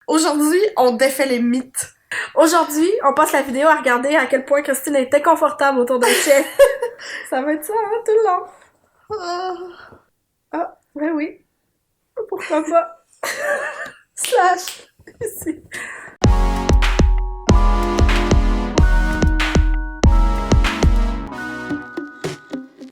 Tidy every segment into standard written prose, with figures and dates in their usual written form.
Aujourd'hui, on défait les mythes. Aujourd'hui, on passe la vidéo à regarder à quel point Christine est inconfortable autour d'un chien. Ça va être ça, hein, tout le long. Ah, ben oui. Pourquoi pas? Slash. Ici.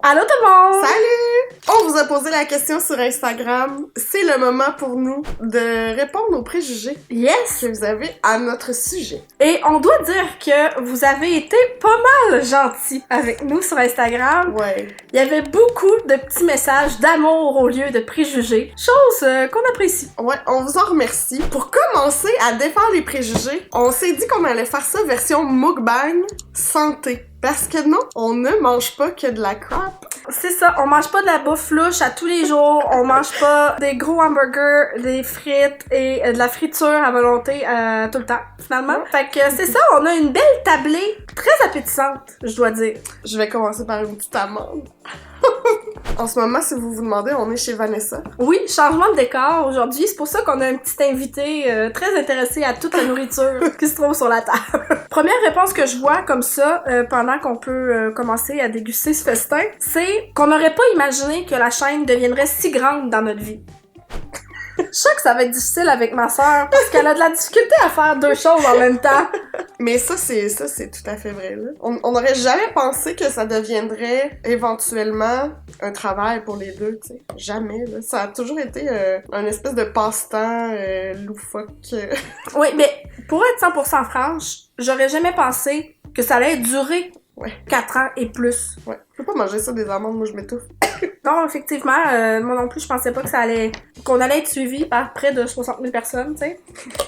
Allô tout le monde! Salut! On vous a posé la question sur Instagram. C'est le moment pour nous de répondre aux préjugés Yes! que vous avez à notre sujet. Et on doit dire que vous avez été pas mal gentils avec nous sur Instagram. Ouais. Il y avait beaucoup de petits messages d'amour au lieu de préjugés. Chose qu'on apprécie. Ouais, on vous en remercie. Pour commencer à défaire les préjugés, on s'est dit qu'on allait faire ça version mukbang santé. Parce que non, on ne mange pas que de la crap. C'est ça, on mange pas de la bouffe louche à tous les jours, on mange pas des gros hamburgers, des frites et de la friture à volonté tout le temps, finalement. Fait que c'est ça, on a une belle tablée très appétissante, je dois dire. Je vais commencer par une petite amande. En ce moment, si vous vous demandez, on est chez Vanessa. Oui, changement de décor aujourd'hui, c'est pour ça qu'on a un petit invité très intéressé à toute la nourriture qui se trouve sur la table. Première réponse que je vois comme ça, pendant qu'on peut commencer à déguster ce festin, c'est qu'on n'aurait pas imaginé que la chaîne deviendrait si grande dans notre vie. Je sais que ça va être difficile avec ma sœur parce qu'elle a de la difficulté à faire deux choses en même temps. Mais ça, c'est tout à fait vrai, là. On n'aurait jamais pensé que ça deviendrait éventuellement un travail pour les deux, tu sais. Jamais, là. Ça a toujours été un espèce de passe-temps loufoque. Oui, mais pour être 100% franche, j'aurais jamais pensé que ça allait durer 4 ans et plus. Ouais. Je peux pas manger ça des amandes, moi je m'étouffe. Non, effectivement, moi non plus, je pensais pas que qu'on allait être suivi par près de 60 000 personnes, tu sais.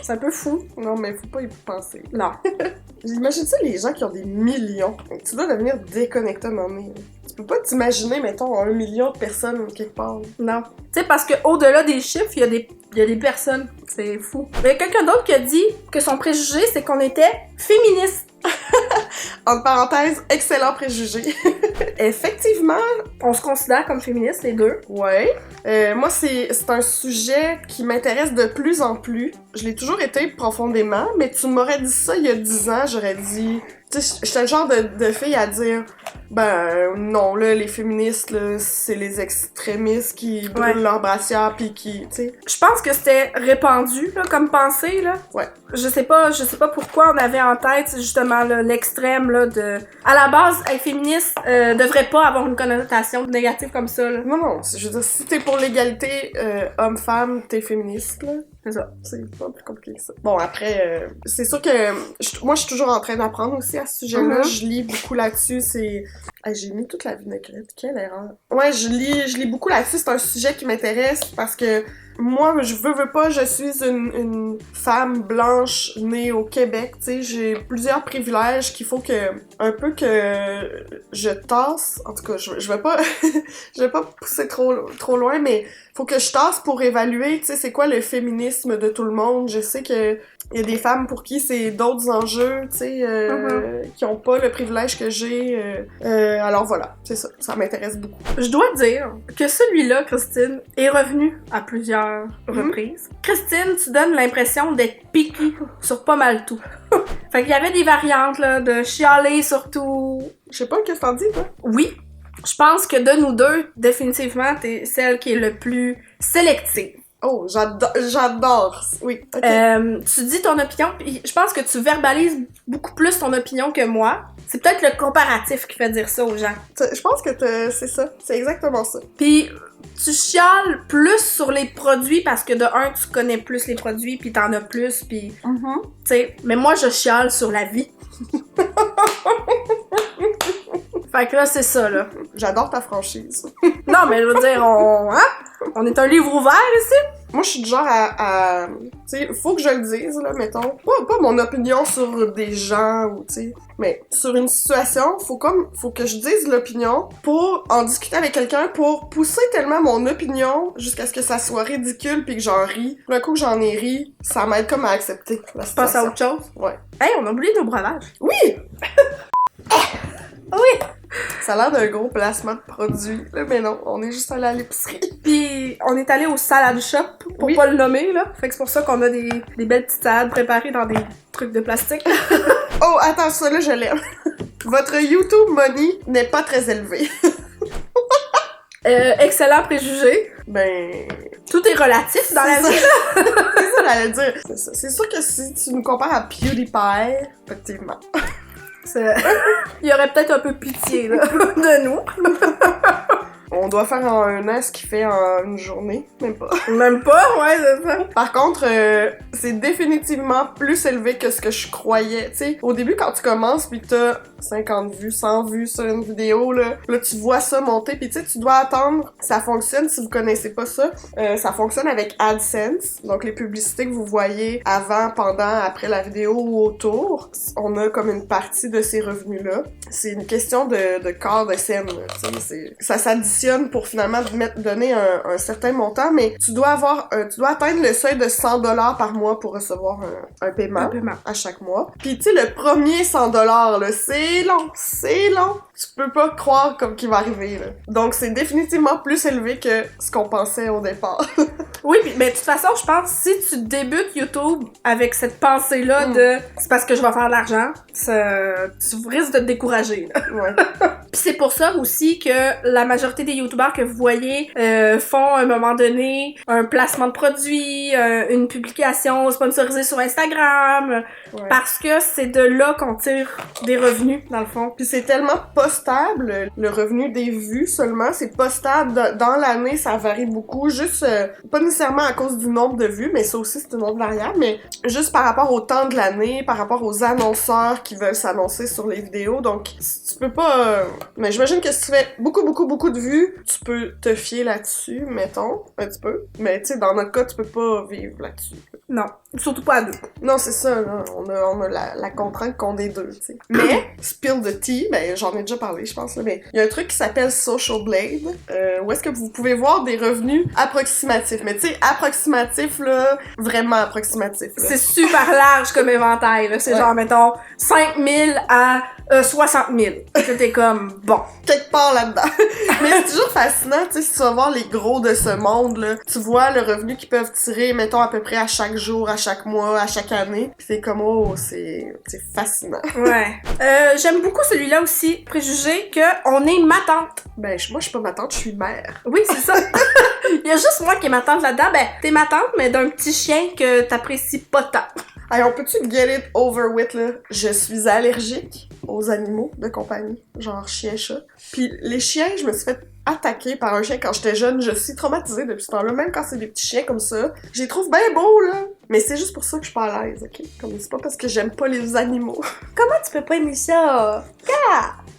C'est un peu fou. Non, mais faut pas y penser. Non. J'imagine ça, les gens qui ont des millions. Tu dois devenir déconnecté à un moment donné. Tu peux pas t'imaginer, mettons, 1 million de personnes quelque part. Non. Tu sais, parce que au-delà des chiffres, il y a des personnes. C'est fou. Il y a quelqu'un d'autre qui a dit que son préjugé, c'est qu'on était féministe. Entre parenthèses, excellent préjugé. Effectivement. On se considère comme féministes, les deux. Ouais. Moi, c'est un sujet qui m'intéresse de plus en plus. Je l'ai toujours été profondément, mais tu m'aurais dit ça il y a 10 ans, j'aurais dit... Tu sais, j'étais le genre de fille à dire ben non, là, les féministes, là, c'est les extrémistes qui brûlent leur brassière pis qui, tu sais. Je pense que c'était répandu, là, comme pensée, là. Ouais. Je sais pas pourquoi on avait en tête, justement, là, l'extrême, là, de... À la base, être féministe devrait pas avoir une connotation négative comme ça, là. Non, je veux dire, si t'es pour l'égalité homme-femme, t'es féministe, là. C'est ça, c'est pas plus compliqué que ça. Bon, après, c'est sûr que moi, je suis toujours en train d'apprendre aussi à ce sujet-là. Je lis beaucoup là-dessus, c'est... Ah, j'ai mis toute la vinaigrette, quelle erreur. Ouais, je lis beaucoup là-dessus, c'est un sujet qui m'intéresse parce que moi, je veux pas, je suis une femme blanche née au Québec, tu sais, j'ai plusieurs privilèges qu'il faut que, un peu que je tasse, en tout cas, je vais pas, je vais pas pousser trop loin, mais faut que je tasse pour évaluer, tu sais, c'est quoi le féminisme de tout le monde. Je sais que il y a des femmes pour qui c'est d'autres enjeux, tu sais, qui ont pas le privilège que j'ai. Alors voilà, c'est ça, ça m'intéresse beaucoup. Je dois dire que celui-là, Christine, est revenu à plusieurs reprises. Christine, tu donnes l'impression d'être picky sur pas mal tout. Fait qu'il y avait des variantes, là, de chialer surtout. Je sais pas, qu'est-ce que t'en dis, toi? Oui. Je pense que de nous deux, définitivement, t'es celle qui est le plus sélective. Oh, j'adore. Oui, ok. Tu dis ton opinion, puis je pense que tu verbalises beaucoup plus ton opinion que moi. C'est peut-être le comparatif qui fait dire ça aux gens. Je pense que c'est ça, c'est exactement ça. Puis tu chiales plus sur les produits parce que de un, tu connais plus les produits, puis t'en as plus, puis tu sais. Mais moi, je chiale sur la vie. Fait que là, c'est ça, là. J'adore ta franchise. Non, mais je veux dire, on est un livre ouvert ici. Moi, je suis du genre à tu sais, faut que je le dise, là, mettons. Pas mon opinion sur des gens, ou tu sais, mais sur une situation, faut que je dise l'opinion pour en discuter avec quelqu'un, pour pousser tellement mon opinion jusqu'à ce que ça soit ridicule puis que j'en ris. Un coup que j'en ai ri, ça m'aide comme à accepter la situation. Passe à autre chose. Ouais. Hey, on a oublié nos breuvages. Oui! Oui! Ça a l'air d'un gros placement de produit, là, mais non, on est juste allé à l'épicerie. Puis on est allé au salad shop, pour pas le nommer, là. Fait que c'est pour ça qu'on a des belles petites salades préparées dans des trucs de plastique. Oh, attends, ça là, je l'aime. Votre YouTube money n'est pas très élevé. Excellent préjugé. Ben... Tout est relatif dans la vie. C'est ça, j'allais dire. C'est ça. C'est sûr que si tu nous compares à PewDiePie, effectivement. Il y aurait peut-être un peu pitié, là, de nous. On doit faire en 1 an ce qu'il fait en une journée, même pas. Même pas, ouais, c'est ça. Par contre, c'est définitivement plus élevé que ce que je croyais. Tu sais, au début, quand tu commences, pis t'as 50 vues, 100 vues sur une vidéo, là tu vois ça monter, pis tu sais, tu dois attendre. Ça fonctionne, si vous connaissez pas ça, ça fonctionne avec AdSense. Donc, les publicités que vous voyez avant, pendant, après la vidéo ou autour, on a comme une partie de ces revenus-là. C'est une question de quart de scène, tu sais, ça s'additionne pour finalement donner un certain montant, mais tu dois atteindre le seuil de 100$ par mois pour recevoir un paiement à chaque mois. Puis tu sais, le premier 100$, là, c'est long. Tu peux pas croire comme qu'il va arriver, là. Donc c'est définitivement plus élevé que ce qu'on pensait au départ. Oui, mais de toute façon, je pense si tu débutes YouTube avec cette pensée-là de c'est parce que je vais faire de l'argent, tu risques de te décourager, là. Ouais. Puis c'est pour ça aussi que la majorité des youtubeurs que vous voyez font à un moment donné un placement de produit, une publication sponsorisée sur Instagram, parce que c'est de là qu'on tire des revenus, dans le fond. Puis c'est tellement pas stable, le revenu des vues seulement, c'est pas stable. Dans l'année, ça varie beaucoup, juste, pas nécessairement à cause du nombre de vues, mais ça aussi c'est une autre variable, mais juste par rapport au temps de l'année, par rapport aux annonceurs qui veulent s'annoncer sur les vidéos, donc tu peux pas... mais j'imagine que si tu fais beaucoup de vues, tu peux te fier là-dessus, mettons, un petit peu, mais tu sais, dans notre cas, tu peux pas vivre là-dessus. Non, surtout pas à deux. Non, c'est ça, là. On a la contrainte qu'on est deux, tu sais. Mais, spill the tea, ben j'en ai déjà parlé, je pense, là, mais il y a un truc qui s'appelle Social Blade, où est-ce que vous pouvez voir des revenus approximatifs. Mais tu sais, approximatif, là, vraiment approximatif, là. C'est super large comme éventail, là. C'est genre, mettons, 5000 à 60 000. Que t'es comme, bon. Quelque part là-dedans. Mais c'est toujours fascinant, tu sais, si tu vas voir les gros de ce monde, là, tu vois le revenu qu'ils peuvent tirer, mettons, à peu près à chaque jour, à chaque mois, à chaque année. Pis c'est comme, oh, c'est fascinant. Ouais. J'aime beaucoup celui-là aussi, préjugé, que on est ma tante. Ben, moi, je suis pas ma tante, je suis mère. Oui, c'est ça. Il y a juste moi qui est ma tante là-dedans. Ben, t'es ma tante, mais d'un petit chien que t'apprécies pas tant. Hey, on peut-tu get it over with, là? Je suis allergique aux animaux de compagnie, genre chien-chat. Puis les chiens, je me suis fait attaquer par un chien quand j'étais jeune. Je suis traumatisée depuis ce temps-là, même quand c'est des petits chiens comme ça. Je les trouve bien beaux, là. Mais c'est juste pour ça que je suis pas à l'aise, ok? Comme c'est pas parce que j'aime pas les animaux. Comment tu peux pas aimer ça?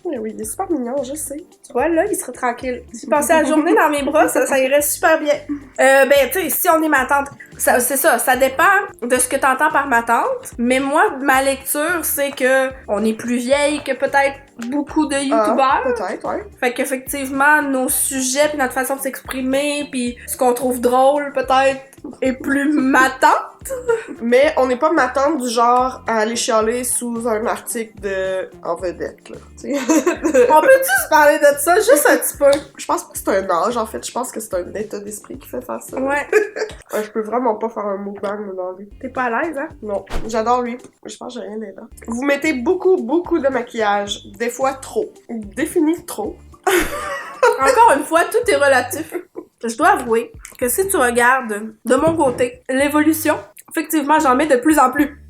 Oui, il est super mignon, je sais. Tu vois, là, il serait tranquille. Si je passais la journée dans mes bras, ça irait super bien. Ben, tu sais, si on est ma tante, c'est ça, ça dépend de ce que t'entends par ma tante. Mais moi, ma lecture, c'est que on est plus vieille que peut-être beaucoup de youtubeurs. Peut-être, ouais. Fait qu'effectivement, nos sujets pis notre façon de s'exprimer pis ce qu'on trouve drôle, peut-être, est plus ma tante. Mais on n'est pas ma tante du genre à aller chialer sous un article en vedette, là. On peut-tu se parler de ça juste un petit peu? Je pense pas que c'est un âge, en fait. Je pense que c'est un état d'esprit qui fait faire ça. Ouais. Je peux vraiment pas faire un mukbang dans lui. T'es pas à l'aise, hein? Non. J'adore lui. Je pense que j'ai rien dedans. Vous mettez beaucoup de maquillage. Des fois trop. Défini trop. Encore une fois, tout est relatif. Je dois avouer que si tu regardes de mon côté l'évolution, effectivement, j'en mets de plus en plus.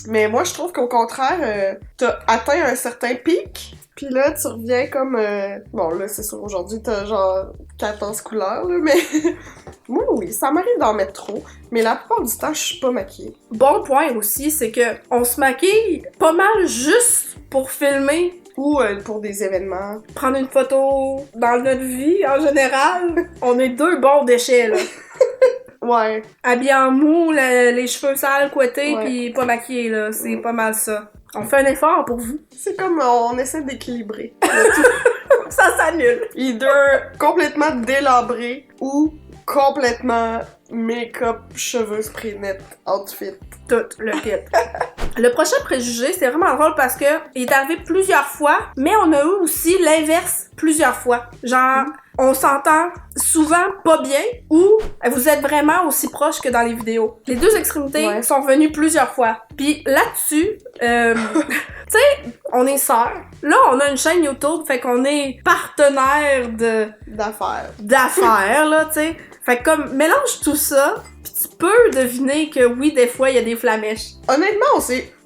Mais moi, je trouve qu'au contraire, t'as atteint un certain pic, puis là, tu reviens comme... Bon, là, c'est sûr, aujourd'hui, t'as genre 14 couleurs, là, mais... Moi, oui, ça m'arrive d'en mettre trop, mais la plupart du temps, je suis pas maquillée. Bon point aussi, c'est que on se maquille pas mal juste pour filmer. Ou pour des événements. Prendre une photo dans notre vie, en général. On est deux bons déchets, là. Ouais. Habillés en mou, les cheveux sales, couettés, ouais. Pis pas maquillés, là. C'est pas mal ça. On fait un effort pour vous. C'est comme on essaie d'équilibrer. Ça s'annule. Either complètement délabré ou complètement make-up, cheveux, spray net, outfit. Tout le kit. Le prochain préjugé, c'est vraiment drôle parce que il est arrivé plusieurs fois, mais on a eu aussi l'inverse plusieurs fois. Genre, on s'entend souvent pas bien ou vous êtes vraiment aussi proches que dans les vidéos. Les deux extrémités sont revenues plusieurs fois. Puis là-dessus, tu sais, on est sœurs. Là, on a une chaîne YouTube, fait qu'on est partenaire d'affaires, là, tu sais. Fait que comme, mélange tout ça, pis tu peux deviner que oui, des fois, il y a des flamèches. Honnêtement,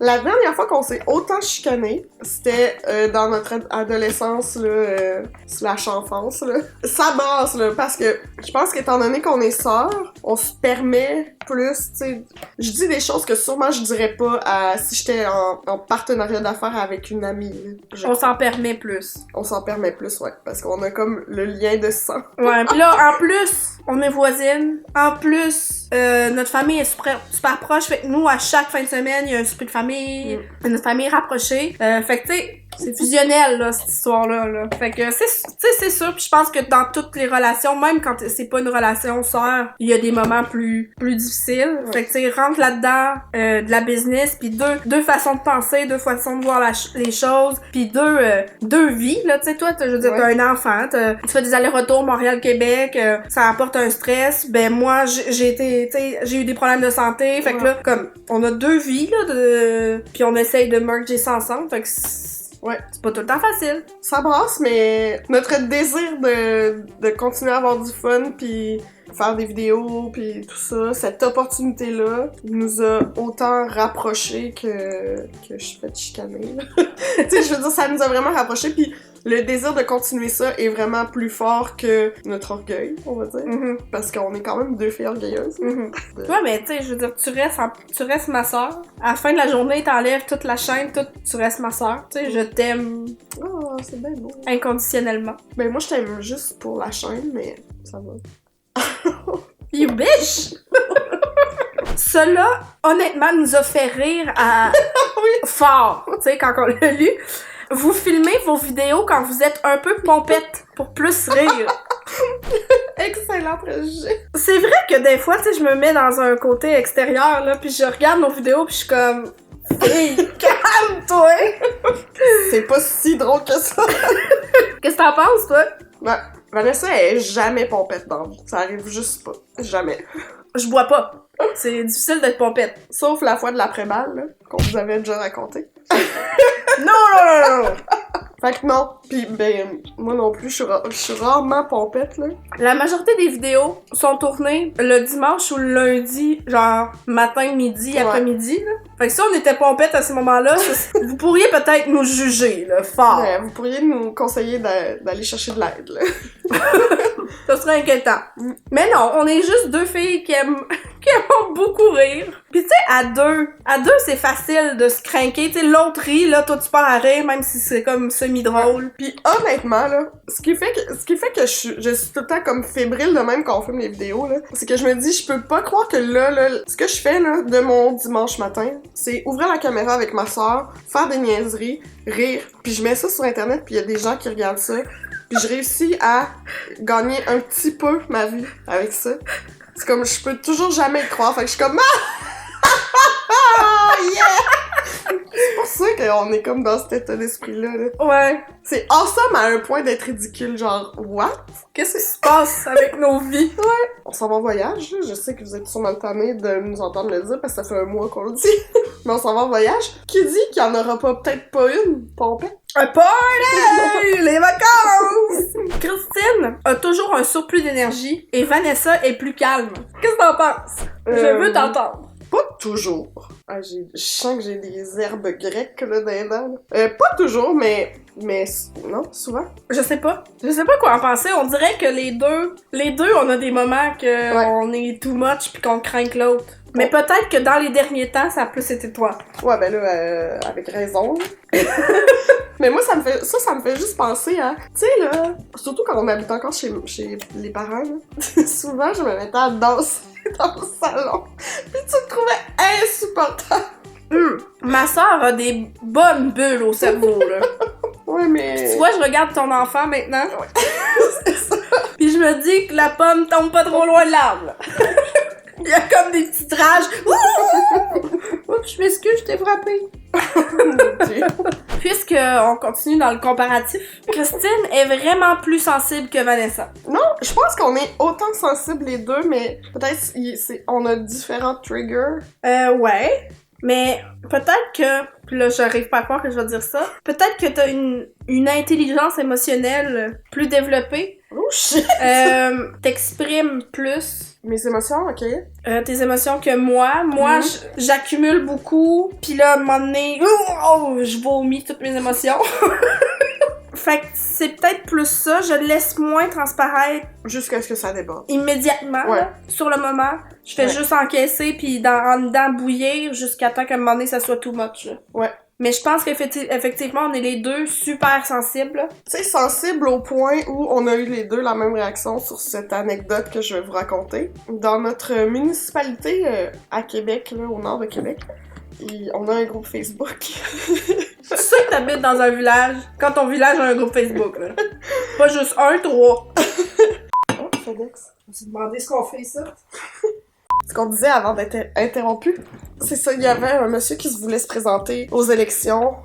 la dernière fois qu'on s'est autant chicané, c'était dans notre adolescence, là, slash enfance, là. Ça brasse, là, parce que je pense qu'étant donné qu'on est sœurs, on se permet plus, tu sais, je dis des choses que sûrement je dirais pas si j'étais en partenariat d'affaires avec une amie. On s'en permet plus. On s'en permet plus, ouais, parce qu'on a comme le lien de sang. Ouais, pis là, en plus, on est voisines. En plus, notre famille est super proche. Fait que nous, à chaque fin de semaine, il y a un souper de famille. Notre famille est rapprochée. Fait que, tu sais, c'est fusionnel, là, cette histoire-là. Là. Fait que, c'est sûr. Puis je pense que dans toutes les relations, même quand c'est pas une relation sœur, il y a des moments plus difficiles. Fait que, tu sais, rentre là-dedans de la business, puis deux façons de penser, deux façons de voir les choses, puis deux vies, là. Tu sais, toi, je veux dire, t'as un enfant, tu fais des allers-retours Montréal-Québec, ça apporte un stress. Ben, moi, j'ai eu des problèmes de santé. Fait que là, comme, on a deux vies, là, puis on essaye de merger ça ensemble. Fait que c'est pas tout le temps facile. Ça brasse, mais notre désir de continuer à avoir du fun pis faire des vidéos pis tout ça, cette opportunité-là nous a autant rapprochés que je fais de chicaner. Tu sais, je veux dire, ça nous a vraiment rapprochés pis le désir de continuer ça est vraiment plus fort que notre orgueil, on va dire. Parce qu'on est quand même deux filles orgueilleuses. Ouais, mais tu sais, je veux dire, tu restes ma soeur. À la fin de la journée, t'enlèves toute la chaîne, tu restes ma soeur. Tu sais, je t'aime. Oh, c'est bien beau. Inconditionnellement. Ben, moi, je t'aime juste pour la chaîne, mais ça va. You bitch! Cela, honnêtement, nous a fait rire à fort, tu sais, quand on l'a lu. Vous filmez vos vidéos quand vous êtes un peu pompette pour plus rire. Excellent préjugé. C'est vrai que des fois, tu sais, je me mets dans un côté extérieur, là, puis je regarde nos vidéos, puis je suis comme... Hey, calme-toi! C'est pas si drôle que ça. Qu'est-ce que t'en penses, toi? Ben, Vanessa, elle est jamais pompette dans la vie. Ça arrive juste pas. Jamais. Je bois pas. C'est difficile d'être pompette. Sauf la fois de l'après-balle, là, qu'on vous avait déjà raconté. Non! Fait que non. Pis ben, moi non plus, je suis rarement pompette, là. La majorité des vidéos sont tournées le dimanche ou le lundi, genre matin, midi, après-midi, là. Fait que si on était pompette à ce moment-là, vous pourriez peut-être nous juger, là, fort. Ouais, vous pourriez nous conseiller d'aller chercher de l'aide, là. Ça serait inquiétant. Mais non, on est juste deux filles qui aiment beaucoup rire. Pis tu sais, à deux, c'est facile de se craquer. Tu sais, l'autre rit, là, toi tu pars à rire, même si c'est comme semi-drôle. Pis honnêtement, là, ce qui fait que je suis tout le temps comme fébrile de même quand on filme les vidéos, là, c'est que je me dis, je peux pas croire que là, ce que je fais, là, de mon dimanche matin, c'est ouvrir la caméra avec ma soeur, faire des niaiseries, rire, puis je mets ça sur Internet, puis il y a des gens qui regardent ça, puis je réussis à gagner un petit peu ma vie avec ça. C'est comme, je peux toujours jamais y croire, fait que je suis comme... Yeah! C'est pour ça qu'on est comme dans cet état d'esprit-là, là. Ouais. C'est awesome à un point d'être ridicule, genre, what? Qu'est-ce qui se passe avec nos vies? Ouais. On s'en va en voyage, là. Je sais que vous êtes sûrement tannés de nous entendre le dire, parce que ça fait un mois qu'on le dit. Mais on s'en va en voyage. Qui dit qu'il y en aura peut-être pas une, pompette? Un party! Les vacances! Christine a toujours un surplus d'énergie et Vanessa est plus calme. Qu'est-ce que t'en penses? Je veux t'entendre. Pas toujours. Ah, je sens que j'ai des herbes grecques, là, dans les dents. Pas toujours, mais non, souvent. Je sais pas quoi en penser. On dirait que les deux, on a des moments que on est too much pis qu'on craint l'autre. Mais peut-être que dans les derniers temps, ça a plus été toi. Ouais, ben là, avec raison. Mais moi, ça me fait juste penser à... Tu sais, là, surtout quand on habite encore chez les parents, là, souvent, je me mettais à danser dans le salon. Puis tu te trouvais insupportable. Ma soeur a des bonnes bulles au cerveau, là. Ouais, mais... Puis tu vois, je regarde ton enfant maintenant. Ouais. C'est ça. Puis je me dis que la pomme tombe pas trop loin de l'arbre, là. Il y a comme des petites rages. Oups, je m'excuse, je t'ai frappé. Puisqu'on continue dans le comparatif, Christine est vraiment plus sensible que Vanessa. Non, je pense qu'on est autant sensibles les deux, mais peut-être on a différents triggers. Ouais. Mais peut-être que, puis là j'arrive pas à croire que je vais dire ça, peut-être que t'as une intelligence émotionnelle plus développée. Oh shit! T'exprimes plus. Mes émotions, ok. Tes émotions que moi. Moi, j'accumule beaucoup, puis là, à un moment donné, je vomis toutes mes émotions. Fait que c'est peut-être plus ça, je laisse moins transparaître. Jusqu'à ce que ça déborde. Immédiatement, ouais. là, sur le moment. Je fais juste encaisser, puis en dedans bouillir, jusqu'à temps qu'à un moment donné, ça soit too much. Là. Ouais. Mais je pense qu'effectivement, on est les deux super sensibles. Tu sais, sensibles au point où on a eu les deux la même réaction sur cette anecdote que je vais vous raconter. Dans notre municipalité à Québec, là, au nord de Québec, on a un groupe Facebook. Tu sais que t'habites dans un village, quand ton village a un groupe Facebook, là. Pas juste 1, 3. Oh, FedEx. On s'est demandé ce qu'on fait, ça. Ce qu'on disait avant d'être interrompu, c'est ça, il y avait un monsieur qui voulait se présenter aux élections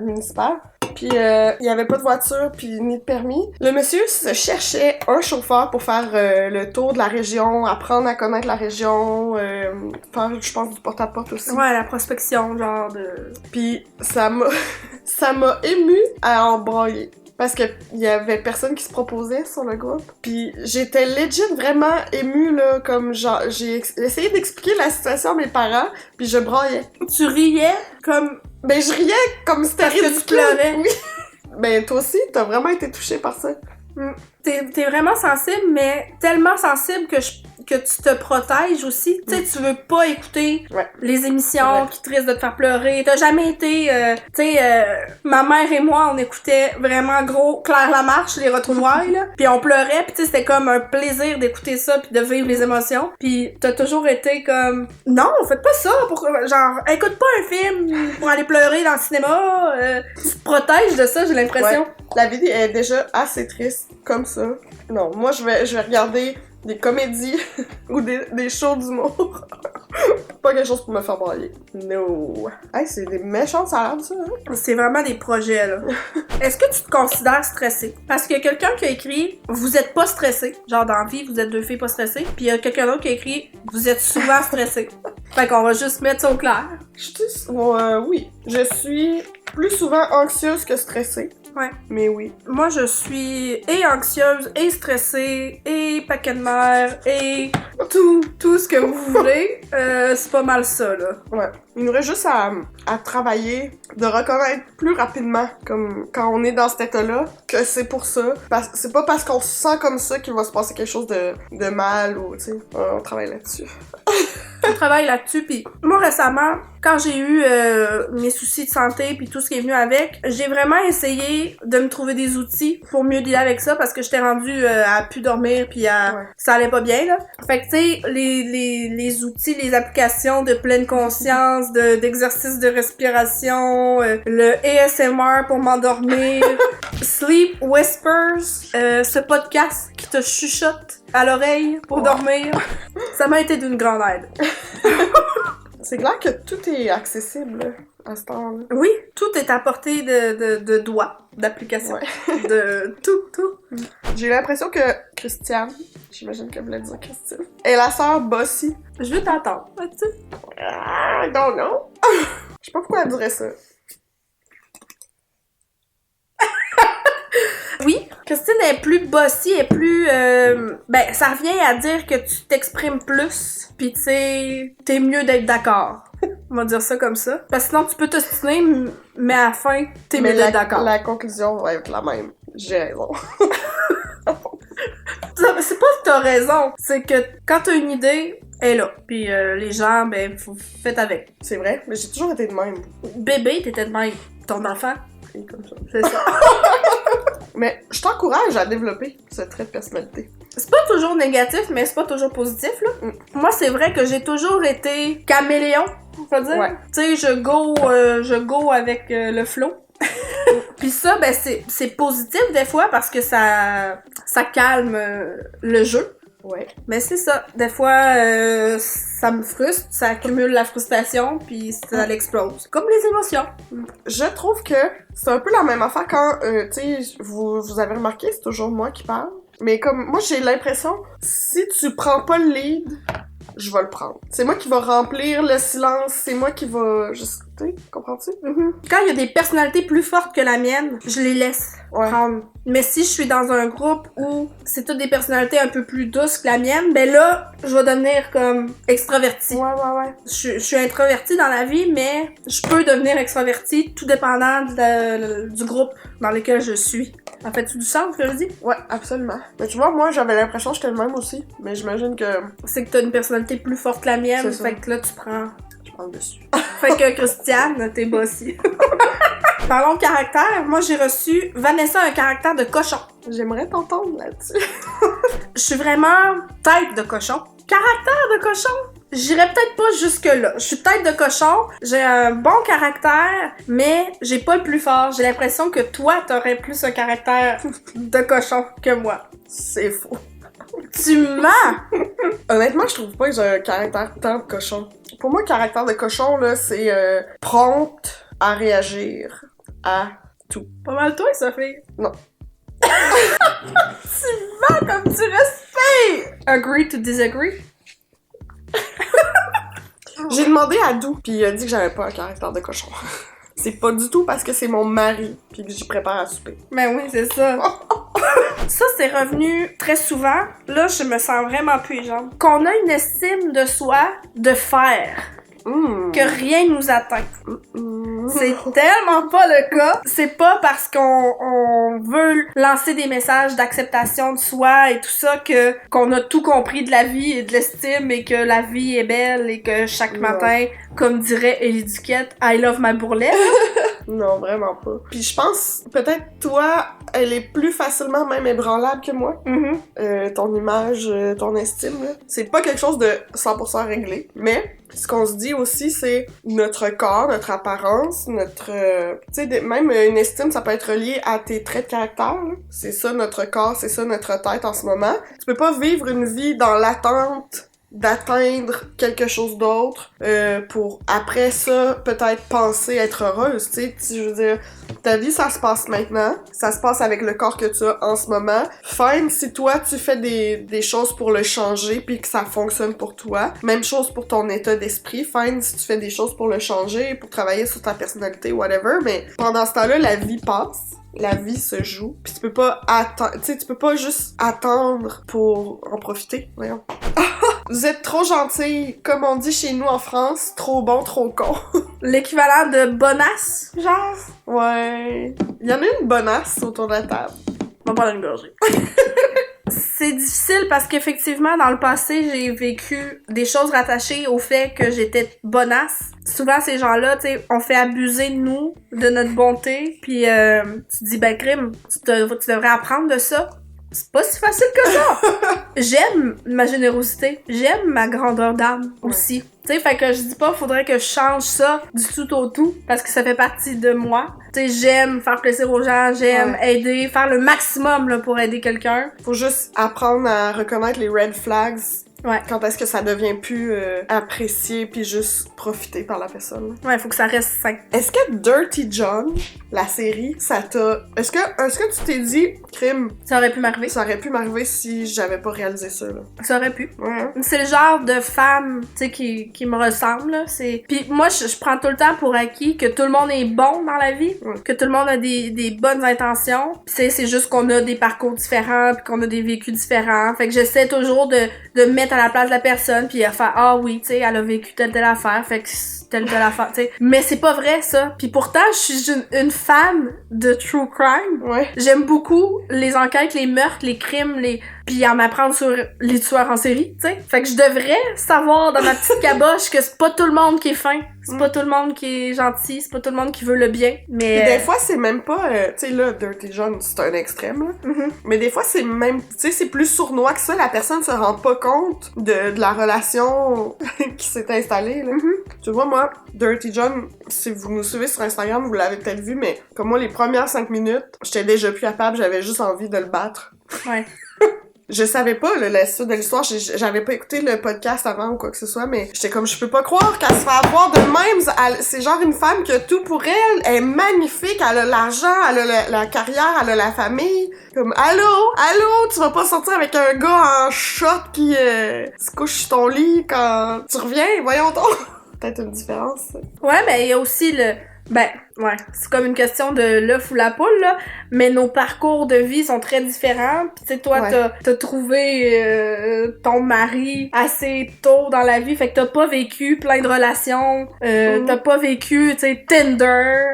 municipales. Puis il y avait pas de voiture puis ni de permis. Le monsieur se cherchait un chauffeur pour faire le tour de la région, apprendre à connaître la région, faire, je pense, du porte-à-porte aussi. Ouais, la prospection, genre de... Puis ça m'a ému à en brailler. Parce que il y avait personne qui se proposait sur le groupe. Puis j'étais legit vraiment émue, là, comme genre, j'ai essayé d'expliquer la situation à mes parents, puis je braillais. Tu riais comme... Ben je riais comme si c'était ridicule. Que tu pleurais. Oui. Ben toi aussi, t'as vraiment été touchée par ça. T'es vraiment sensible, mais tellement sensible que tu te protèges aussi. Tu sais, tu veux pas écouter les émissions qui te risquent de te faire pleurer. T'as jamais été... ma mère et moi, on écoutait vraiment gros Claire Lamarche, les retrouvailles, là. Puis on pleurait, puis tu sais, c'était comme un plaisir d'écouter ça puis de vivre les émotions. Puis t'as toujours été comme... Non, faites pas ça! Genre, écoute pas un film pour aller pleurer dans le cinéma. Tu te protèges de ça, j'ai l'impression. Ouais. La vie est déjà assez triste comme ça. Non, moi je vais regarder des comédies ou des shows d'humour. Pas quelque chose pour me faire brailler. No. Hey, c'est des méchantes salades, ça, hein? C'est vraiment des projets, là. Est-ce que tu te considères stressée? Parce qu'il y a quelqu'un qui a écrit « Vous êtes pas stressé ». Genre, dans la vie, vous êtes deux filles pas stressées. Puis il y a quelqu'un d'autre qui a écrit « Vous êtes souvent stressé ». Fait qu'on va juste mettre ça au clair. Oui. Je suis plus souvent anxieuse que stressée. Ouais. Mais oui. Moi, je suis et anxieuse, et stressée, et paquet de nerfs, et tout ce que vous voulez. C'est pas mal ça, là. Ouais. Il nous reste juste à travailler, de reconnaître plus rapidement, comme quand on est dans cet état-là, que c'est pour ça. C'est pas parce qu'on se sent comme ça qu'il va se passer quelque chose de mal, ou, tu sais, on travaille là-dessus. On travaille là-dessus, puis moi, récemment, quand j'ai eu mes soucis de santé puis tout ce qui est venu avec, j'ai vraiment essayé de me trouver des outils pour mieux dealer avec ça parce que j'étais rendue à plus dormir puis ça allait pas bien, là. Fait que, tu sais, les outils, les applications de pleine conscience, d'exercices de respiration, le ASMR pour m'endormir, Sleep Whispers, ce podcast qui te chuchote à l'oreille pour dormir, ça m'a été d'une grande aide. C'est clair que tout est accessible à ce temps-là. Oui, tout est à portée de doigts, d'application, de tout. J'ai l'impression que Christiane, j'imagine qu'elle voulait dire Christine, est la sœur Bossy. Je veux t'entendre, tu sais. I don't know. Je sais pas pourquoi elle dirait ça. Oui, Christine est plus bossy, est plus... ça revient à dire que tu t'exprimes plus, pis tu sais, t'es mieux d'être d'accord. On va dire ça comme ça. Parce que sinon, tu peux t'ostiner, mais à la fin, t'es mieux d'être d'accord. La conclusion va être la même. J'ai raison. C'est pas que t'as raison, c'est que quand t'as une idée, elle est là. Puis les gens, faites avec. C'est vrai, mais j'ai toujours été de même. Bébé, t'étais de même. Ton enfant, c'est comme ça. C'est ça. Mais je t'encourage à développer ce trait de personnalité. C'est pas toujours négatif, mais c'est pas toujours positif, là. Moi, c'est vrai que j'ai toujours été caméléon, on va dire. Ouais. Tu sais, je go avec le flow. Puis ça, c'est positif des fois parce que ça calme le jeu. Ouais. Mais c'est ça. Des fois, ça me frustre, ça accumule la frustration, puis ça l'explose. Comme les émotions. Je trouve que c'est un peu la même affaire quand, tu sais, vous avez remarqué, c'est toujours moi qui parle. Mais comme, moi, j'ai l'impression, si tu prends pas le lead, je vais le prendre. C'est moi qui va remplir le silence, c'est moi qui va juste, tu sais, comprends-tu? Quand il y a des personnalités plus fortes que la mienne, je les laisse prendre. Mais si je suis dans un groupe où c'est toutes des personnalités un peu plus douces que la mienne, ben là, je vais devenir comme extravertie. Ouais. Je suis introvertie dans la vie, mais je peux devenir extravertie tout dépendant du groupe dans lequel je suis. Ça fait-tu du sens, ce que je dis? Ouais, absolument. Mais tu vois, moi, j'avais l'impression que j'étais le même aussi. Mais j'imagine que... C'est que t'as une personnalité plus forte que la mienne, C'est ça. fait que là, tu prends... Je prends le dessus. Fait que Christiane, t'es bossy. Parlons de caractère. Moi, j'ai reçu Vanessa un caractère de cochon. J'aimerais t'entendre là-dessus. Je suis vraiment tête de cochon. Caractère de cochon? J'irais peut-être pas jusque-là. Je suis tête de cochon, j'ai un bon caractère, mais j'ai pas le plus fort. J'ai l'impression que toi, t'aurais plus un caractère de cochon que moi. C'est faux. Tu mens! Honnêtement, je trouve pas que j'ai un caractère tant de cochon. Pour moi, le caractère de cochon, là, c'est prompte à réagir à tout. Pas mal toi, Sophie. Non. Tu mens comme tu respires! Agree to disagree? J'ai demandé à Dou, puis il a dit que j'avais pas un caractère de cochon. C'est pas du tout parce que c'est mon mari, puis que j'y prépare à souper. Ben oui, c'est ça. Ça, c'est revenu très souvent. Là, je me sens vraiment puissante. Qu'on a une estime de soi de fer. Que rien nous atteint. C'est tellement pas le cas. C'est pas parce qu'on veut lancer des messages d'acceptation de soi et tout ça qu'on a tout compris de la vie et de l'estime et que la vie est belle et que chaque matin, comme dirait Élie Duquette, I love ma bourrelette. Non, vraiment pas. Puis je pense, peut-être toi, elle est plus facilement même ébranlable que moi. Ton image, ton estime, là. C'est pas quelque chose de 100% réglé, mais ce qu'on se dit aussi, c'est notre corps, notre apparence, notre... tu sais, même une estime, ça peut être relié à tes traits de caractère, là. C'est ça notre corps, c'est ça notre tête en ce moment. Tu peux pas vivre une vie dans l'attente d'atteindre quelque chose d'autre pour après ça peut-être penser être heureuse, tu sais, je veux dire, ta vie ça se passe maintenant, ça se passe avec le corps que tu as en ce moment. Fine si toi tu fais des choses pour le changer puis que ça fonctionne pour toi, même chose pour ton état d'esprit. Fine si tu fais des choses pour le changer, pour travailler sur ta personnalité, whatever, mais pendant ce temps-là la vie passe. La vie se joue, puis tu peux pas attendre, tu sais, tu peux pas juste attendre pour en profiter, voyons. Vous êtes trop gentils, comme on dit chez nous en France, trop bon, trop con. L'équivalent de bonasse, genre? Ouais. Il y en a une bonasse autour de la table. On va prendre une gorgée. C'est difficile parce qu'effectivement, dans le passé, j'ai vécu des choses rattachées au fait que j'étais bonasse. Souvent, ces gens-là, tu sais, on fait abuser de nous, de notre bonté, puis tu te dis, ben, crime, tu devrais apprendre de ça. C'est pas si facile que ça! J'aime ma générosité, j'aime ma grandeur d'âme aussi. Tu sais, fait que je dis pas faudrait que je change ça du tout au tout, parce que ça fait partie de moi. Tu sais, j'aime faire plaisir aux gens, j'aime aider, faire le maximum là, pour aider quelqu'un. Faut juste apprendre à reconnaître les red flags. Ouais. Quand est-ce que ça devient plus apprécié puis juste profité par la personne. Ouais, faut que ça reste sain. Est-ce que Dirty John, la série, ça t'a... Est-ce que tu t'es dit, crime... Ça aurait pu m'arriver. Ça aurait pu m'arriver si j'avais pas réalisé ça, là. Ça aurait pu. Ouais. C'est le genre de femme, tu sais, qui me ressemble, là. Puis moi, je prends tout le temps pour acquis que tout le monde est bon dans la vie, que tout le monde a des bonnes intentions. Pis c'est juste qu'on a des parcours différents, puis qu'on a des vécus différents. Fait que j'essaie toujours de mettre à la place de la personne, puis à faire ah oui, tu sais, elle a vécu telle affaire, fait que telle affaire, tu sais. Mais c'est pas vrai ça. Puis pourtant, je suis une fan de true crime. Ouais. J'aime beaucoup les enquêtes, les meurtres, les crimes, puis en apprendre sur les tueurs en série, tu sais. Fait que je devrais savoir dans ma petite caboche que c'est pas tout le monde qui est fin, c'est pas tout le monde qui est gentil, c'est pas tout le monde qui veut le bien. Mais des fois, c'est même pas, tu sais là, Dirty John, c'est un extrême, là. Mais des fois, c'est même, tu sais, c'est plus sournois que ça. La personne se rend pas compte de la relation qui s'est installée, là. Tu vois, moi, Dirty John, si vous nous suivez sur Instagram, vous l'avez peut-être vu, mais comme moi, les premières 5 minutes, j'étais déjà plus capable, j'avais juste envie de le battre. Ouais. Je savais pas, là, la suite de l'histoire. J'avais pas écouté le podcast avant ou quoi que ce soit, mais j'étais comme, je peux pas croire qu'elle se fait avoir de même. C'est genre une femme qui a tout pour elle. Elle est magnifique, elle a l'argent, elle a la carrière, elle a la famille. Comme, allô, tu vas pas sortir avec un gars en shot qui se couche sur ton lit quand tu reviens? Voyons donc. Peut-être une différence. Ouais, mais il y a aussi ouais, c'est comme une question de l'œuf ou la poule, là, mais nos parcours de vie sont très différents. Pis tu sais, toi, t'as trouvé ton mari assez tôt dans la vie, fait que t'as pas vécu plein de relations, t'as pas vécu, tu sais, Tinder,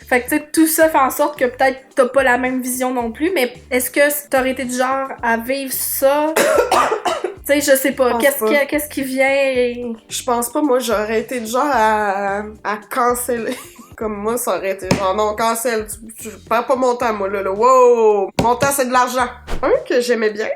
fait que tu sais, tout ça fait en sorte que peut-être t'as pas la même vision non plus, mais est-ce que t'aurais été du genre à vivre ça? Tu sais, je sais pas, qu'est-ce qui vient? Je pense pas, moi, j'aurais été du genre à canceller. Comme moi, ça aurait été genre, non, cancel, tu perds pas mon temps, moi, là, wow! Mon temps, c'est de l'argent! Un que j'aimais bien,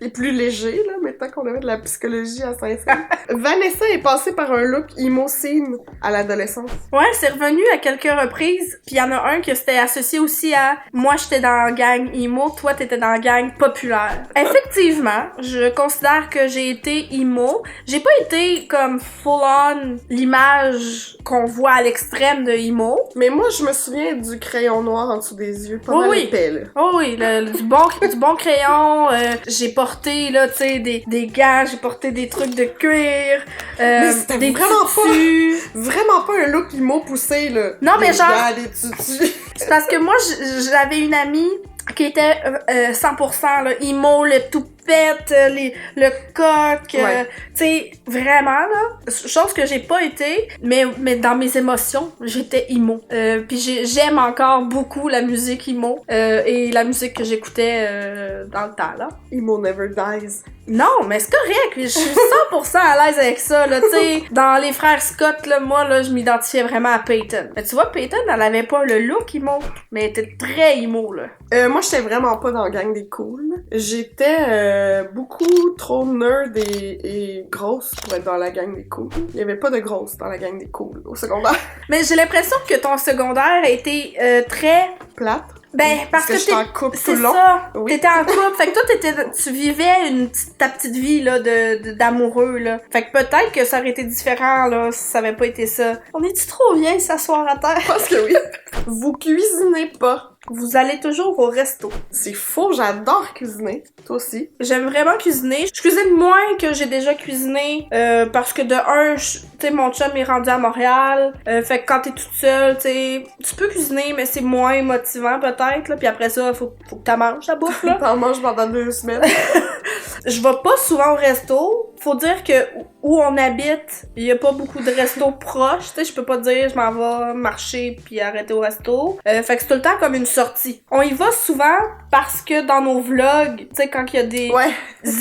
et plus léger, là, maintenant qu'on avait de la psychologie à Saint-Cyr. Vanessa est passée par un look emo scene à l'adolescence. Ouais, c'est revenu à quelques reprises, puis il y en a un que c'était associé aussi à moi, j'étais dans la gang emo, toi, t'étais dans la gang populaire. Effectivement, je considère que j'ai été emo. J'ai pas été comme full-on l'image qu'on voit à l'extrême de emo. Mais moi, je me souviens du crayon noir en dessous des yeux, pas mal épais, là. Oh oui, du bon crayon. J'ai porté, là, tu sais, des gants, j'ai porté des trucs de cuir. Mais c'était des vraiment pas un look emo poussé, là. Non, mais genre... Gants, des tutus. C'est parce que moi, j'avais une amie qui était 100% là, emo, le toupette, le coq, tu sais, vraiment, là, chose que j'ai pas été, mais dans mes émotions, j'étais emo. Puis j'aime encore beaucoup la musique emo, et la musique que j'écoutais dans le temps, là. Emo never dies. Non, mais c'est correct, je suis 100% à l'aise avec ça, là, tu sais. Dans les frères Scott, là, moi, là, je m'identifiais vraiment à Peyton. Mais tu vois, Peyton, elle avait pas le look emo, mais elle était très emo, là. Moi, j'étais vraiment pas dans la gang des cools. J'étais beaucoup trop nerd et grosse pour être dans la gang des cools. Il y avait pas de grosses dans la gang des cools au secondaire. Mais j'ai l'impression que ton secondaire a été très... Plate? Ben, parce que j'étais en couple tout le long. C'est ça. Oui. T'étais en couple. Fait que toi, tu vivais ta petite vie, là, d'amoureux, là. Fait que peut-être que ça aurait été différent, là, si ça avait pas été ça. On est-tu trop bien s'asseoir à terre? Je pense que oui. Vous cuisinez pas. Vous allez toujours au resto. C'est faux, j'adore cuisiner. Toi aussi. J'aime vraiment cuisiner. Je cuisine moins que j'ai déjà cuisiné, parce que de un, tu sais, mon chum est rendu à Montréal. Fait que quand t'es toute seule, tu sais, tu peux cuisiner, mais c'est moins motivant peut-être, là. Puis après ça, faut que t'en manges la bouffe, là. T'en manges pendant 2 semaines. Je vais pas souvent au resto. Faut dire que où on habite, il y a pas beaucoup de restos proches. Tu sais, je peux pas dire je m'en vais marcher puis arrêter au resto. Fait que c'est tout le temps comme une sortie. On y va souvent parce que dans nos vlogs, tu sais, quand il y a des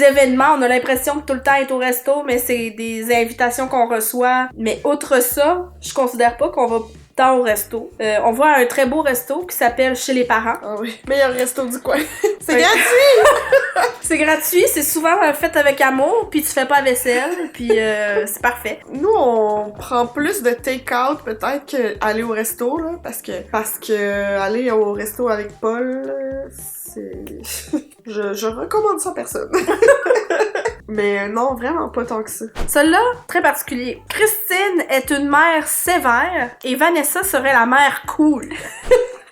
événements, on a l'impression que tout le temps est au resto, mais c'est des invitations qu'on reçoit. Mais outre ça, je considère pas qu'on va tant au resto. On va à un très beau resto qui s'appelle Chez les parents. Ah oui, meilleur resto du coin. C'est gratuit! C'est gratuit, c'est souvent fait avec amour, puis tu fais pas la vaisselle, puis c'est parfait. Nous, on prend plus de take-out peut-être qu'aller au resto, là, parce que aller au resto avec Paul, c'est... je recommande ça à personne. Mais non, vraiment pas tant que ça. Celui-là, très particulier. Christine est une mère sévère et Vanessa serait la mère cool.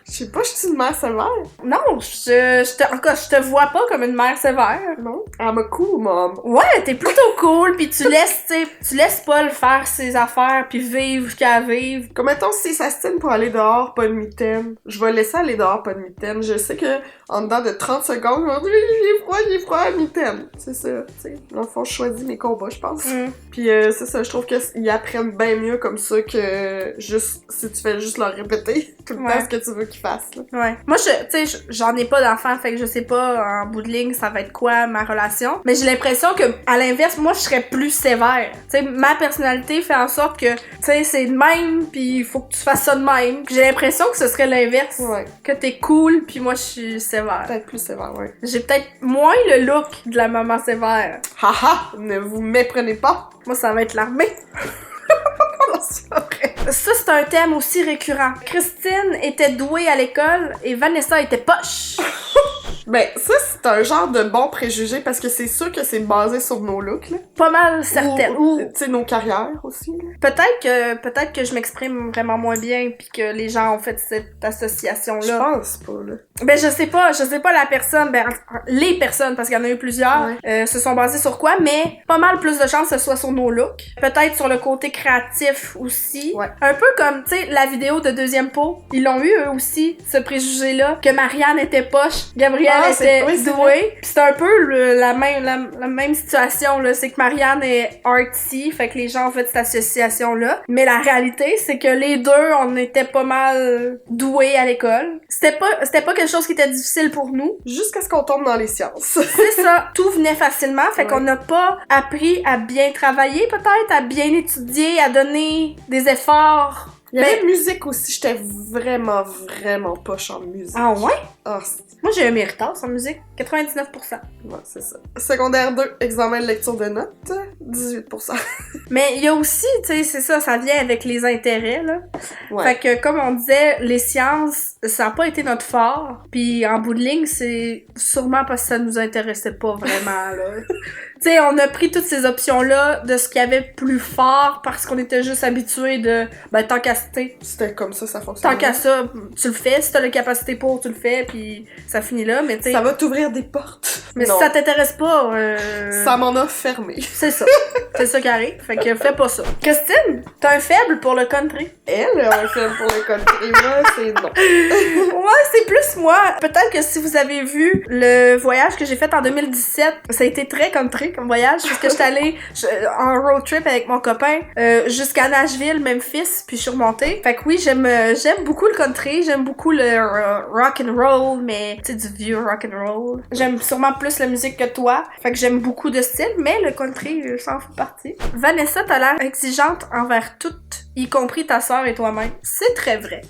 Je sais pas, je suis une mère sévère. Non, je te vois pas comme une mère sévère. Non? I'm a cool mom. Ouais, t'es plutôt cool, pis tu laisses Paul faire ses affaires pis vivre ce qu'il a à vivre. Comme mettons, si ça se tient pour aller dehors, pas de mitaine, je vais laisser aller dehors, pas de mitaine. Je sais que en dedans de 30 secondes, je vais dire, j'ai froid, mitaine. C'est ça, tu sais. Dans le fond, je choisis mes combats, je pense. Puis c'est ça, je trouve qu'ils apprennent bien mieux comme ça que juste si tu fais juste leur répéter tout le temps ce que tu veux qu'ils fassent. Là. Ouais. Moi, tu sais, j'en ai pas d'enfant, fait que je sais pas en bout de ligne ça va être quoi ma relation. Mais j'ai l'impression que à l'inverse, moi, je serais plus sévère. Tu sais, ma personnalité fait en sorte que, tu sais, c'est de même, puis il faut que tu fasses ça de même. J'ai l'impression que ce serait l'inverse. Ouais. Que t'es cool, puis moi, je suis sévère. Peut-être plus sévère, ouais. J'ai peut-être moins le look de la maman sévère. Haha! Ne vous méprenez pas! Moi, ça va être l'armée. C'est pas vrai. Ça, c'est un thème aussi récurrent. Christine était douée à l'école et Vanessa était poche. Ben, ça, c'est un genre de bon préjugé parce que c'est sûr que c'est basé sur nos looks, là. Pas mal certaines. Ou, tu sais, nos carrières aussi, là. Peut-être que je m'exprime vraiment moins bien puis que les gens ont fait cette association-là. Je pense pas, là. Ben, je sais pas la personne, ben, les personnes, parce qu'il y en a eu plusieurs, se sont basées sur quoi, mais pas mal plus de chances que ce soit sur nos looks. Peut-être sur le côté créatif aussi. Ouais. Un peu comme, tu sais, la vidéo de Deuxième Pot. Ils l'ont eu, eux aussi, ce préjugé-là, que Marianne était poche, Gabrielle était douée. Pis c'est un peu la même situation, là. C'est que Marianne est artsy, fait que les gens ont fait cette association-là. Mais la réalité, c'est que les deux, on était pas mal doués à l'école. C'était pas quelque chose qui était difficile pour nous. Jusqu'à ce qu'on tombe dans les sciences. C'est ça. Tout venait facilement, fait qu'on n'a pas appris à bien travailler, peut-être, à bien étudier, à donner des efforts. Il y avait musique aussi, j'étais vraiment poche en musique. Ah ouais? Ah, moi, j'ai un méritage en musique, 99%. Ouais, c'est ça. Secondaire 2, examen de lecture de notes, 18%. Mais il y a aussi, tu sais, c'est ça vient avec les intérêts, là. Ouais. Fait que, comme on disait, les sciences, ça n'a pas été notre fort. Puis en bout de ligne, c'est sûrement parce que ça nous intéressait pas vraiment, là. Tu sais, on a pris toutes ces options-là de ce qu'il y avait plus fort parce qu'on était juste habitués de, ben, tant qu'à c'était comme ça fonctionne. Tant qu'à ça, tu le fais. Si t'as la capacité pour, tu le fais, puis ça finit là, mais tu sais... Ça va t'ouvrir des portes. Mais non. si ça t'intéresse pas... Ça m'en a fermé. C'est ça. C'est ça qui arrive. Fait que fais pas ça. Christine, t'as un faible pour le country? Elle a un faible pour le country. Moi, c'est non. Ouais, c'est plus moi. Peut-être que si vous avez vu le voyage que j'ai fait en 2017, ça a été très country comme voyage, parce que j'étais allée en road trip avec mon copain jusqu'à Nashville, Memphis, puis je suis remontée. Fait que oui, j'aime beaucoup le country, j'aime beaucoup le rock and roll, mais tu sais, du vieux rock and roll. J'aime sûrement plus la musique que toi, fait que j'aime beaucoup de styles, mais le country, ça en fait partie. Vanessa, t'as l'air exigeante envers toutes, y compris ta sœur et toi-même. C'est très vrai.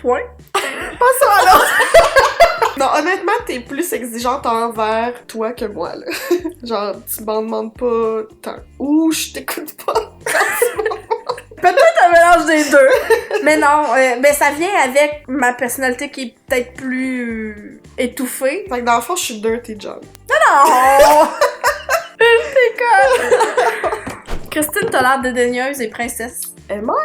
Point. Passons à l'autre. Non, honnêtement, t'es plus exigeante envers toi que moi, là. Genre, tu m'en demandes pas tant. Ou je t'écoute pas. Peut-être un mélange des deux. Mais non, ben ça vient avec ma personnalité qui est peut-être plus étouffée. Fait que dans le fond, je suis dirty John. Non! T'es conne! Christine, t'as l'air dédaigneuse et princesse. Moi,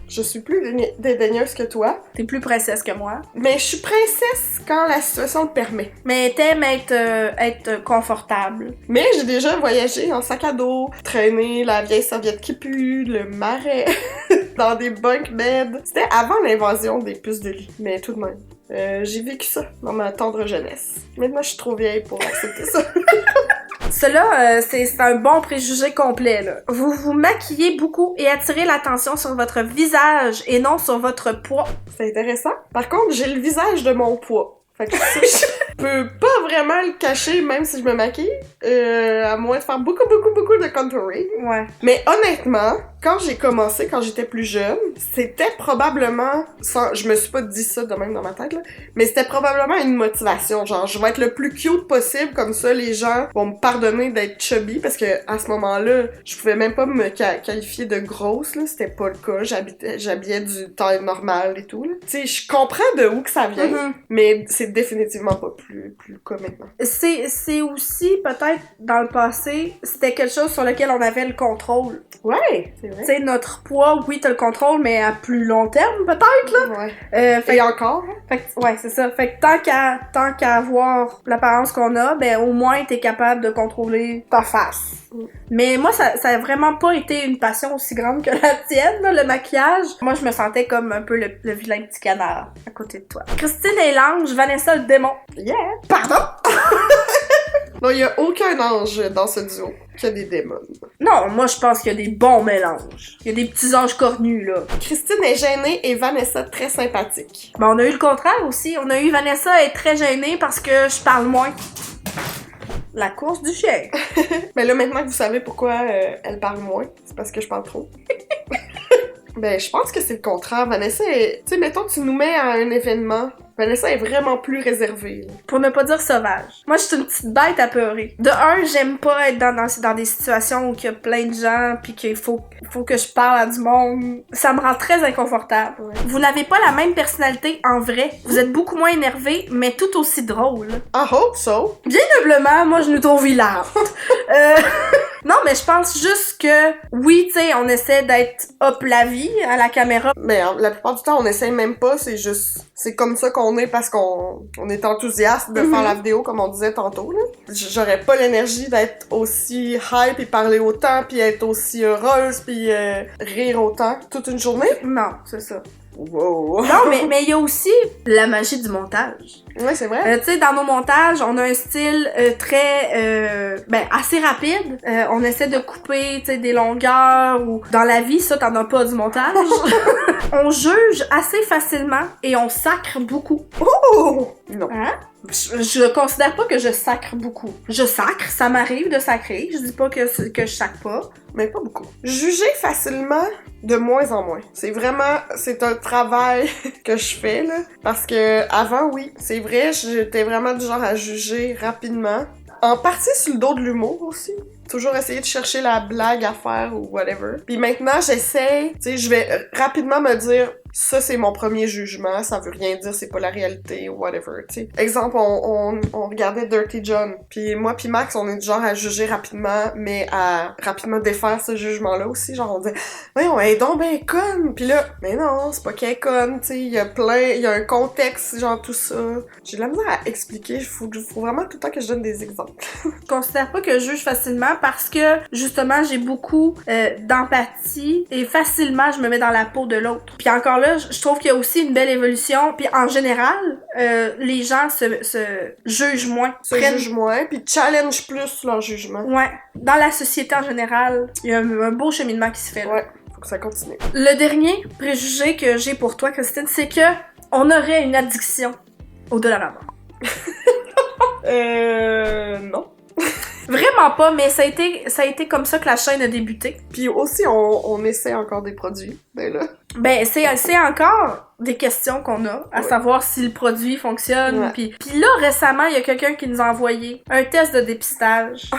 je suis plus dédaigneuse que toi. T'es plus princesse que moi. Mais je suis princesse quand la situation le permet. Mais t'aimes être confortable. Mais j'ai déjà voyagé en sac à dos, traîné la vieille serviette qui pue, le marais, dans des bunk beds. C'était avant l'invasion des puces de lit, mais tout de même. J'ai vécu ça dans ma tendre jeunesse. Maintenant, je suis trop vieille pour accepter ça. Cela, c'est un bon préjugé complet, là. Vous vous maquillez beaucoup et attirez l'attention sur votre visage et non sur votre poids. C'est intéressant. Par contre, j'ai le visage de mon poids. Fait que ça, je peux pas vraiment le cacher même si je me maquille, à moins de faire beaucoup de contouring. Ouais. Mais honnêtement, quand j'ai commencé, quand j'étais plus jeune, c'était probablement, je me suis pas dit ça de même dans ma tête, là, mais c'était probablement une motivation, genre je vais être le plus cute possible, comme ça les gens vont me pardonner d'être chubby, parce que à ce moment-là, je pouvais même pas me qualifier de grosse, là, c'était pas le cas, j'habillais du taille normale et tout, là. Tu sais, je comprends de où que ça vient, mais c'est définitivement pas plus le cas maintenant. C'est aussi, peut-être, dans le passé, c'était quelque chose sur lequel on avait le contrôle. Ouais, c'est vrai. Tu sais, notre poids, oui, t'as le contrôle, mais à plus long terme, peut-être, là. Ouais. Fait et encore, hein? Fait que, ouais, c'est ça. Fait que tant qu'à avoir l'apparence qu'on a, ben au moins t'es capable de contrôler ta face. Mais moi, ça a vraiment pas été une passion aussi grande que la tienne, là, le maquillage. Moi, je me sentais comme un peu le vilain petit canard à côté de toi. Christine est l'ange, Vanessa le démon. Yeah! Pardon? Non, il y a aucun ange dans ce duo qui a des démons. Non, moi, je pense qu'il y a des bons mélanges. Il y a des petits anges cornus, là. Christine est gênée et Vanessa très sympathique. Ben, on a eu le contraire aussi. On a eu Vanessa est très gênée parce que je parle moins. La course du chien. Mais là, maintenant que vous savez pourquoi elle parle moins, c'est parce que je parle trop. Ben, je pense que c'est le contraire. Vanessa est... Tu sais, mettons, tu nous mets à un événement... Vanessa est vraiment plus réservée. Là. Pour ne pas dire sauvage. Moi, je suis une petite bête apeurée. De un, j'aime pas être dans des situations où il y a plein de gens pis qu'il faut que je parle à du monde. Ça me rend très inconfortable. Ouais. Vous n'avez pas la même personnalité en vrai. Vous êtes beaucoup moins énervé, mais tout aussi drôle. I hope so. Bien humblement, moi, je nous trouve hilarante. Non, mais je pense juste que, oui, tu sais, on essaie d'être up la vie à la caméra. Mais la plupart du temps, on essaye même pas, c'est juste... C'est comme ça qu'on est parce qu'on est enthousiaste de faire la vidéo, comme on disait tantôt, là. J'aurais pas l'énergie d'être aussi hype et parler autant, puis être aussi heureuse, puis rire autant toute une journée. Non, c'est ça. Wow! Non, mais il y a aussi la magie du montage. Ouais, c'est vrai. Tu sais, dans nos montages, on a un style très, assez rapide. On essaie de couper, tu sais, des longueurs ou... Dans la vie, ça, t'en as pas du montage. On juge assez facilement et on sacre beaucoup. Oh! Non. Hein? Je considère pas que je sacre beaucoup. Je sacre, ça m'arrive de sacrer. Je dis pas que je sacre pas. Mais pas beaucoup. Juger facilement, de moins en moins. C'est un travail que je fais, là. Parce que avant, oui, c'est vrai, j'étais vraiment du genre à juger rapidement. En partie sur le dos de l'humour aussi. Toujours essayer de chercher la blague à faire ou whatever. Puis maintenant, j'essaie, tu sais, je vais rapidement me dire, ça c'est mon premier jugement, ça veut rien dire, c'est pas la réalité ou whatever, tu sais. Exemple, on regardait Dirty John, puis moi puis Max, on est du genre à juger rapidement, mais à rapidement défaire ce jugement-là aussi, genre on dit, voyons, elle est donc ben conne, puis là, mais non, c'est pas qu'elle est conne, tu sais, il y a un contexte, genre tout ça. J'ai de la misère à expliquer, il faut vraiment tout le temps que je donne des exemples. Je considère pas que je juge facilement parce que, justement, j'ai beaucoup d'empathie et facilement, je me mets dans la peau de l'autre. Puis encore là, je trouve qu'il y a aussi une belle évolution. Puis en général, les gens se jugent moins. Jugent moins, puis challenge plus leur jugement. Ouais. Dans la société en général, il y a un beau cheminement qui se fait. Là. Ouais, faut que ça continue. Le dernier préjugé que j'ai pour toi, Christine, c'est que on aurait une addiction au Dollarama. Non. Vraiment pas, mais ça a été comme ça que la chaîne a débuté. Puis aussi, on essaie encore des produits, ben là. Ben, c'est encore des questions qu'on a, à savoir si le produit fonctionne. Ouais. Puis là, récemment, il y a quelqu'un qui nous a envoyé un test de dépistage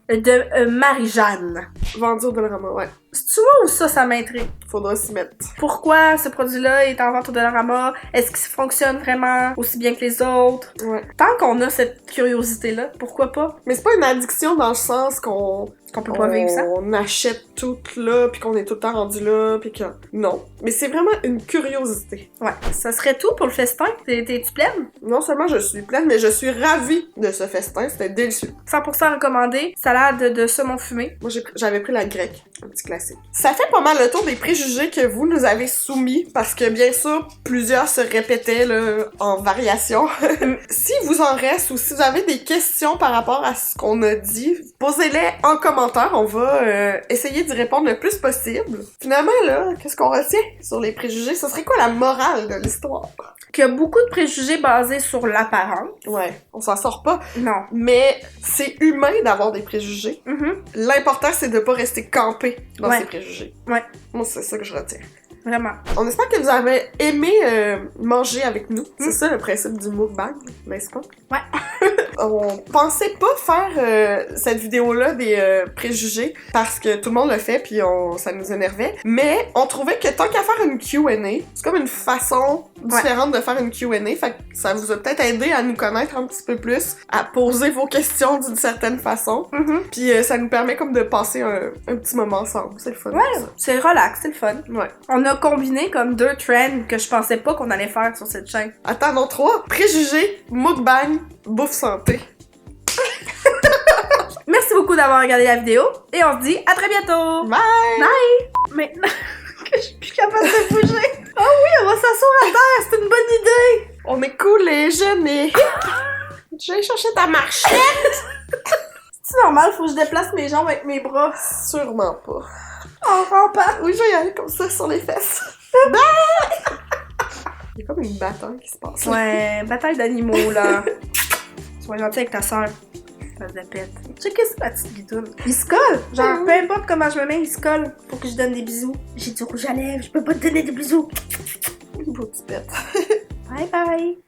de Marie-Jeanne. Vendu au Dollarama, ouais. C'est-tu moi ou ça m'intrigue? Faudra s'y mettre. Pourquoi ce produit-là est en vente au Dollarama? Est-ce qu'il fonctionne vraiment aussi bien que les autres? Ouais. Tant qu'on a cette curiosité-là, pourquoi pas? Mais c'est pas une addiction dans le sens qu'on peut pas vivre ça? On achète tout là, puis qu'on est tout le temps rendu là, puis que... Non. Mais c'est vraiment une curiosité. Ouais. Ça serait tout pour le festin? T'es-tu pleine? Non seulement je suis pleine, mais je suis ravie de ce festin. C'était délicieux. 100% recommandé. Salade de saumon fumé. Moi, j'avais pris la grecque. Un petit classique. Ça fait pas mal le tour des préjugés que vous nous avez soumis, parce que bien sûr, plusieurs se répétaient là, en variation. Si vous en reste ou si vous avez des questions par rapport à ce qu'on a dit, posez-les en commentaire. On va essayer d'y répondre le plus possible. Finalement, là, qu'est-ce qu'on retient sur les préjugés? Ce serait quoi la morale de l'histoire? Qu'il y a beaucoup de préjugés basés sur l'apparence. Ouais, on s'en sort pas. Non. Mais c'est humain d'avoir des préjugés. L'important, c'est de pas rester campé dans ces préjugés. Ouais. Moi, c'est ça que je retiens. Vraiment. On espère que vous avez aimé manger avec nous. C'est ça le principe du mukbang, n'est-ce pas? Ouais. On pensait pas faire cette vidéo-là des préjugés parce que tout le monde le fait puis ça nous énervait. Mais on trouvait que tant qu'à faire une Q&A, c'est comme une façon différente de faire une Q&A. Fait que ça vous a peut-être aidé à nous connaître un petit peu plus, à poser vos questions d'une certaine façon. Puis ça nous permet comme de passer un petit moment ensemble. C'est le fun. Ouais, c'est relax, c'est le fun. Ouais. On a combiné comme 2 trends que je pensais pas qu'on allait faire sur cette chaîne. Attends, non, 3. Préjugés, mukbang, bouffe santé. Merci beaucoup d'avoir regardé la vidéo et on se dit à très bientôt. Bye! Bye! Maintenant que je suis plus capable de bouger. Oh oui, on va s'asseoir à terre, c'est une bonne idée. On est cool les jeunes et... J'ai cherché ta marchette! C'est normal, faut que je déplace mes jambes avec mes bras. Sûrement pas. En rampant. Oui, je vais y aller comme ça sur les fesses. Il y a comme une bataille qui se passe. Ouais, bataille d'animaux là. Sois gentil avec ta sœur. Ça se pète. Checkez ça, la petite bidoune. Il se colle. Genre, peu importe comment je me mets, il se colle pour que je donne des bisous. J'ai du rouge à lèvres, je peux pas te donner des bisous. Beau petit pète. Bye bye.